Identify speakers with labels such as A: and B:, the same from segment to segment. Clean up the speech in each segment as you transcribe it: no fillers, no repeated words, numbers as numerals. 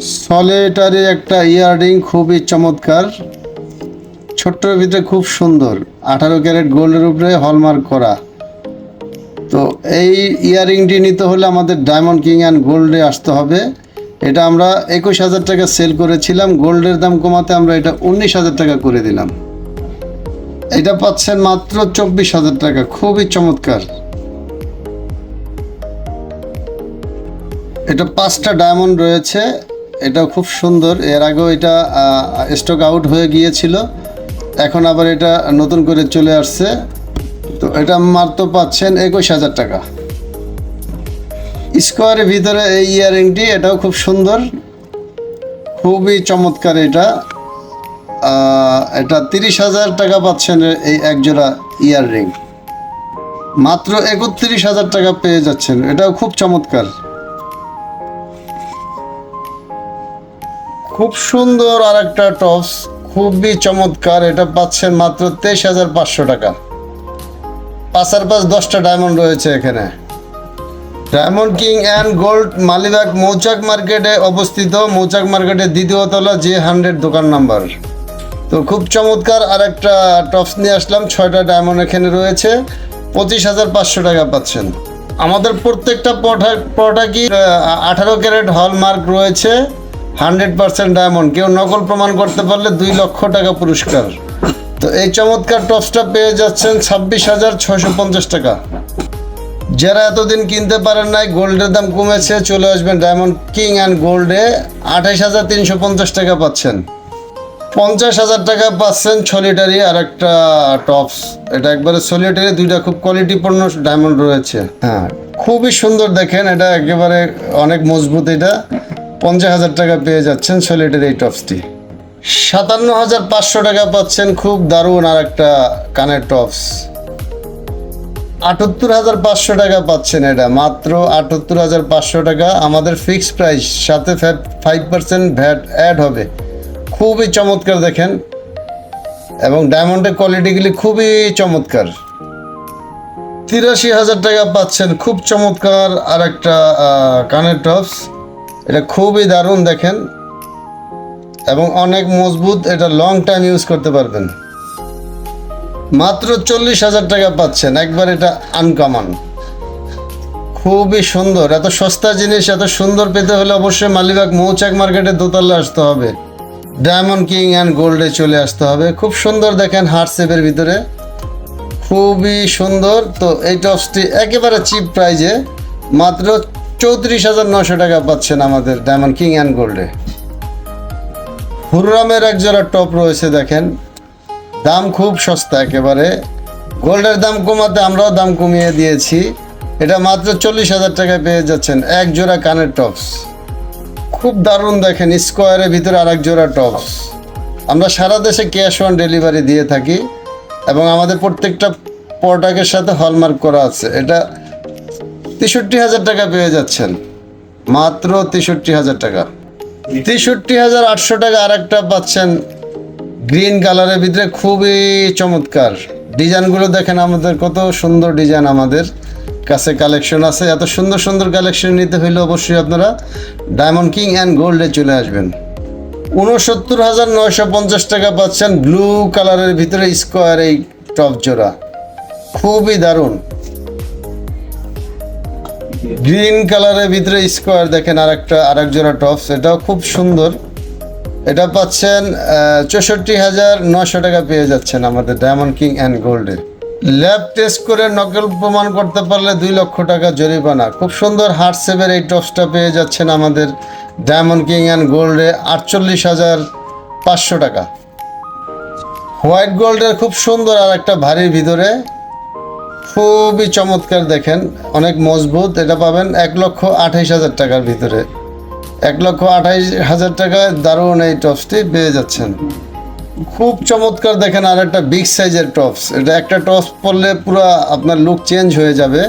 A: Solitary একটা earring খুবই চমৎকার, ছোট্টর ভিতরে খুব সুন্দর, 18 ক্যারেট গোল্ডের উপরে হলমার্ক করা। তো এই ইয়াররিংটি নিতে হলে আমাদের ডায়মন্ড কিং অ্যান্ড গোল্ডে আসতে হবে। এটা আমরা 21,000 টাকা সেল করেছিলাম, গোল্ডের দাম কমাতে আমরা এটা 19,000 টাকা করে দিলাম। এটা পাচ্ছেন মাত্র 24,000 টাকা, খুবই চমৎকার। এটা 5টা ডায়মন্ড রয়েছে, এটা খুব সুন্দর। এর আগেও এটা স্টক আউট হয়ে গিয়েছিল, এখন আবার এটা নতুন করে চলে আসছে। তো এটা মাত্র পাচ্ছেন 21,000 টাকা। স্কোয়ারের ভিতরে এই ইয়াররিংটি, এটাও খুব সুন্দর, খুবই চমৎকার। এটা 30,000 টাকা পাচ্ছেন এই একজোড়া ইয়াররিং, মাত্র 31,000 টাকা পেয়ে যাচ্ছেন। এটাও খুব চমৎকার, খুব সুন্দর। আর একটা টপস খুবই চমৎকার, এটা পাচ্ছেন মাত্র 23,500 টাকা। 5 10টা ডায়মন্ড রয়েছে এখানে। Diamond king and gold Malibagh মৌচাক মার্কেটে অবস্থিত, মৌচাক মার্কেটের 2য় তলা J100 দোকান নাম্বার। তো খুব চমৎকার আর একটা টপস নিয়ে আসলাম, 6টা ডায়মন্ড এখানে রয়েছে, 25,500 টাকা পাচ্ছেন। আমাদের প্রত্যেকটা প্রোডাক্টই 18 ক্যারেট হলমার্ক রয়েছে, 100% ডায়মন্ড। কেউ নকল প্রমাণ করতে পারলে 2 লক্ষ টাকা পুরস্কার। তো এই চমৎকার টপসটা পেয়ে যাচ্ছেন 26,650 টাকা। যারা এতদিন কিনতে পারেন নাই, গোল্ডের দাম কমেছে, চলে আসবেন ডায়মন্ড কিং অ্যান্ড গোল্ডে। 28,350 টাকা পাচ্ছেন। 50,000 টাকা পাচ্ছেন সলিটারি আর একটা টপস। এটা একবারে সলিটারি, 2টা খুব কোয়ালিটিপূর্ণ ডায়মন্ড রয়েছে। হ্যাঁ, খুবই সুন্দর, দেখেন এটা একেবারে অনেক মজবুত। এটা 50,000 টাকা পেয়ে যাচ্ছেন সলিটারি এই টপসটি। 57,500 টাকা পাচ্ছেন খুব দারুণ আর একটা কানের টপস। 78,500 টাকা পাচ্ছেন এটা, মাত্র 78,500 টাকা আমাদের ফিক্সড প্রাইস, সাথে 5% ভ্যাট অ্যাড হবে। খুবই চমৎকার দেখেন, এবং ডায়মন্ডের কোয়ালিটিগুলি খুবই চমৎকার। 83,000 টাকা পাচ্ছেন খুব চমৎকার আর একটা কানের টপস। এটা খুবই দারুণ দেখেন, এবং অনেক মজবুত, এটা লং টাইম ইউজ করতে পারবেন। মাত্র 40,000 টাকা পাচ্ছেন, একবার এটা আনকমন, খুবই সুন্দর। এত সস্তা জিনিস এত সুন্দর পেতে হলে অবশ্যই মালিবাগ মৌচাক মার্কেটে দোতলা আসতে হবে, ডায়মন্ড কিং অ্যান্ড গোল্ডে চলে আসতে হবে। খুব সুন্দর দেখেন, হার্ট শেপের ভিতরে, খুবই সুন্দর। তো এই টপসটি একেবারে চিপ প্রাইজে মাত্র 34,900 টাকা পাচ্ছেন আমাদের ডায়মন্ড কিং অ্যান্ড গোল্ডে। হুররামের এক জোড়া টপ রয়েছে দেখেন, দাম খুব সস্তা একেবারে। গোল্ডের দাম কমাতে আমরাও দাম কমিয়ে দিয়েছি। এটা মাত্র 40,000 টাকায় পেয়ে যাচ্ছেন এক জোড়া কানের টপস, খুব দারুণ দেখেন। স্কোয়ারের ভিতরে আর এক জোড়া টপস। আমরা সারা দেশে ক্যাশ অন ডেলিভারি দিয়ে থাকি, এবং আমাদের প্রত্যেকটা প্রোডাক্টের সাথে হলমার্ক করা আছে। এটা 63,000 টাকা পেয়ে যাচ্ছেন, মাত্র 63,000 টাকা। 63,800 টাকা আর একটা পাচ্ছেন গ্রিন কালারের ভিতরে, খুবই চমৎকার। ডিজাইনগুলো দেখেন, আমাদের কত সুন্দর ডিজাইন আমাদের কাছে কালেকশন আছে। এত সুন্দর সুন্দর কালেকশন নিতে হইলে অবশ্যই আপনারা ডায়মন্ড কিং অ্যান্ড গোল্ডে চলে আসবেন। 69,950 টাকা পাচ্ছেন ব্লু কালারের ভিতরে স্কোয়ার এই টপ জোড়া, খুবই দারুণ। গ্রিন কালারের ভিতরে স্কোয়ার দেখেন আরেক জোড়া টপস, এটাও খুব সুন্দর। এটা পাচ্ছেন 64,900 টাকা পেয়ে যাচ্ছেন আমাদের ডায়মন্ড কিং অ্যান্ড গোল্ডে। ল্যাব টেস্ট করে নকল প্রমাণ করতে পারলে 2 লক্ষ টাকা জরিমানা। খুব সুন্দর হার্ট শেপের এই টপসটা পেয়ে যাচ্ছেন আমাদের ডায়মন্ড কিং অ্যান্ড গোল্ডে 48,500 টাকা। হোয়াইট গোল্ডের খুব সুন্দর আর একটা ভারীর ভিতরে, খুবই চমৎকার দেখেন, অনেক মজবুত। এটা পাবেন 1,28,000 টাকার ভিতরে। 1,28,000 টাকায় দারুণ এই টপসটি পেয়ে যাচ্ছেন, খুব চমৎকার দেখেন। আর একটা বিগ সাইজের টপস, এটা একটা টপস পরলে পুরো আপনার লুক চেঞ্জ হয়ে যাবে।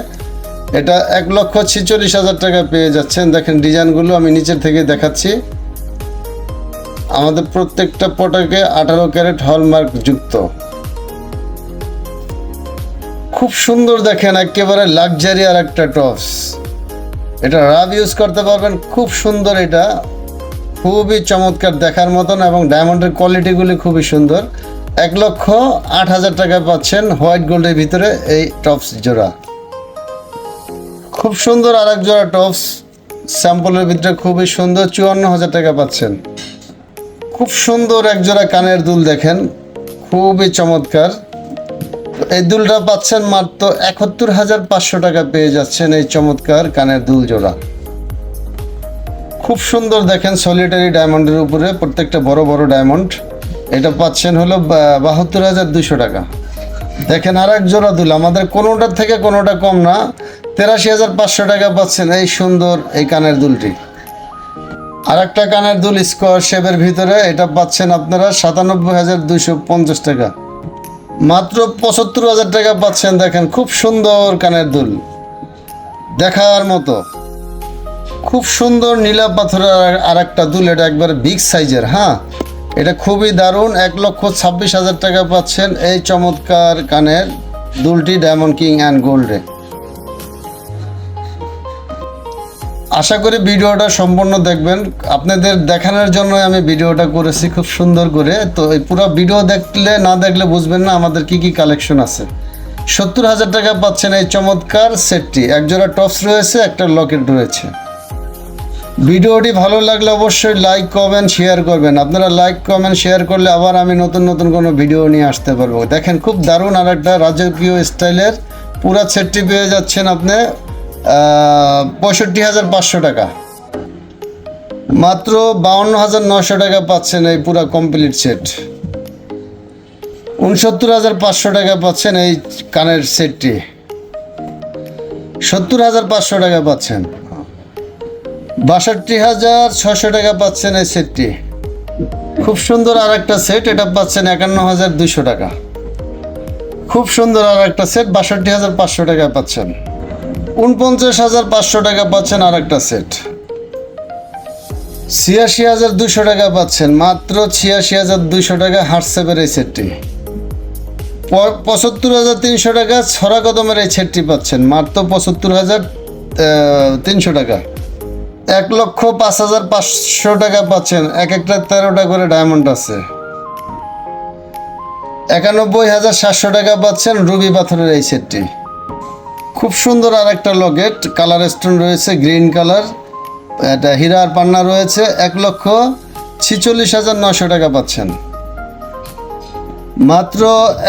A: এটা 1,46,000 টাকা পেয়ে যাচ্ছেন। দেখেন ডিজাইনগুলো আমি নিচের থেকে দেখাচ্ছি। আমাদের প্রত্যেকটা প্রোডাক্টে 18 ক্যারেট হলমার্ক যুক্ত, খুব সুন্দর দেখেন, একেবারে লাক্সারি আর একটা টপস। এটা রাব ইউজ করতে পারবেন, খুব সুন্দর। এটা খুবই চমৎকার দেখার মতন এবং ডায়মন্ডের কোয়ালিটিগুলি খুবই সুন্দর। 1,08,000 টাকায় পাচ্ছেন হোয়াইট গোল্ডের ভিতরে এই টপস জোড়া। খুব সুন্দর আরেক জোড়া টপস স্যাম্পলের ভিতরে খুবই সুন্দর, 54,000 টাকা পাচ্ছেন। খুব সুন্দর এক জোড়া কানের দুল দেখেন, খুবই চমৎকার। এই দুলটা পাচ্ছেন মাত্র 71,500 টাকা পেয়ে যাচ্ছেন এই চমৎকার কানের দুল জোড়া। খুব সুন্দর দেখেন সলিটারি ডায়মন্ডের উপরে প্রত্যেকটা বড় বড় ডায়মন্ড। এটা পাচ্ছেন হলো 72,200 টাকা। দেখেন আর এক জোড়া দুল, আমাদের কোনোটার থেকে কোনোটা কম না, 83,500 টাকা পাচ্ছেন এই সুন্দর এই কানের দুলটি। আর একটা কানের দুল স্কোয়ার শেপের ভিতরে, এটা পাচ্ছেন আপনারা 97,250 টাকা। মাত্র 75,000 টাকা পাচ্ছেন। দেখেন খুব সুন্দর কানের দুল দেখার মতো, খুব সুন্দর নীলা পাথরের আর একটা দুল, এটা একবার বিগ সাইজের। হ্যাঁ, এটা খুবই দারুণ। 1,26,000 টাকা পাচ্ছেন এই চমৎকার কানের দুলটি ডায়মন্ড কিং অ্যান্ড গোল্ডে। আশা করি ভিডিওটা সম্পূর্ণ দেখবেন, আপনাদের দেখানোর জন্য আমি ভিডিওটা করেছি খুব সুন্দর করে। তো এই পুরো ভিডিও না দেখলে বুঝবেন না আমাদের কি কি কালেকশন আছে। 70,000 টাকা পাচ্ছেন এই চমৎকার সেটটি। এক জোড়া টপস রয়েছে, একটা লকেট রয়েছে। ভিডিওটি ভালো লাগলে অবশ্যই লাইক কমেন্ট শেয়ার করবেন। আপনারা লাইক কমেন্ট শেয়ার করলে আবার আমি নতুন নতুন কোনো ভিডিও নিয়ে আসতে পারবো। দেখেন খুব দারুণ আর একটা রাজকীয় স্টাইলের পুরা সেটটি পেয়ে যাচ্ছেন আপনি 65,500 টাকা। মাত্র 52,900 টাকা পাচ্ছেন এই পুরা কমপ্লিট সেট। 69,500 টাকা পাচ্ছেন এই কানের সেটটি। 70,500 টাকা পাচ্ছেন। 62,600 টাকা পাচ্ছেন এই সেটটি। খুব সুন্দর আর একটা সেট, এটা পাচ্ছেন 51,200 টাকা। খুব সুন্দর আর একটা সেট 62,500 টাকা পাচ্ছেন। 49,500 টাকা পাচ্ছেন আর একটা সেট। 86,200 টাকা পাচ্ছেন, মাত্র 86,200 টাকা হার্টসেপের এই সেটটি। 75,300 টাকা ছড়া কদমের এই সেটটি পাচ্ছেন মাত্র 75,300 টাকা। 1,05,500 টাকা পাচ্ছেন, এক একটা 13টা করে ডায়মন্ড আছে। 91,700 টাকা পাচ্ছেন রুবি পাথরের এই সেটটি। খুব সুন্দর আর একটা লকেট, কালার স্টোন রয়েছে গ্রিন কালার, এটা হীরার পান্না রয়েছে। 1,46,900 টাকা পাচ্ছেন। মাত্র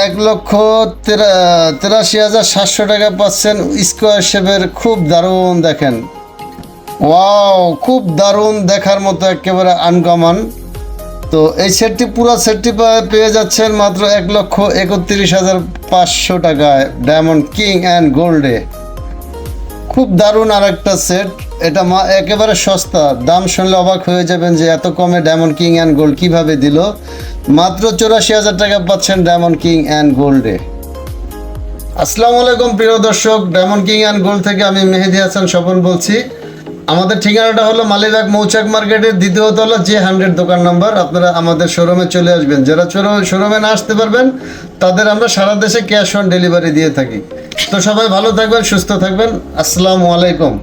A: 1,83,700 টাকা পাচ্ছেন স্কোয়ার শেপের খুব দারুণ। দেখেন ওয়াও, খুব দারুণ দেখার মতো, একেবারে আনকমন। তো এই সেটটি পুরো সেটটি পেয়ে যাচ্ছেন মাত্র 1,31,500 টাকায় ডায়মন্ড কিং অ্যান্ড গোল্ডে। খুব দারুণ আর একটা সেট, এটা একেবারে সস্তা, দাম শুনলে অবাক হয়ে যাবেন যে এত কমে ডায়মন্ড কিং অ্যান্ড গোল্ড কীভাবে দিল। মাত্র 84,000 টাকা পাচ্ছেন ডায়মন্ড কিং অ্যান্ড গোল্ডে। আসসালামু আলাইকুম প্রিয় দর্শক, ডায়মন্ড কিং অ্যান্ড গোল্ড থেকে আমি মেহেদি হাসান স্বপন বলছি। আমাদের ঠিকানাটা হলো মালিবাগ মৌচাক মার্কেটের 2য় তলা J100 দোকান নাম্বার। আপনারা আমাদের শোরুমে চলে আসবেন। যারা শোরুমে না আসতে পারবেন তাদের আমরা সারা দেশে ক্যাশ অন ডেলিভারি দিয়ে থাকি। তো সবাই ভালো থাকবেন, সুস্থ থাকবেন। আসসালামু আলাইকুম।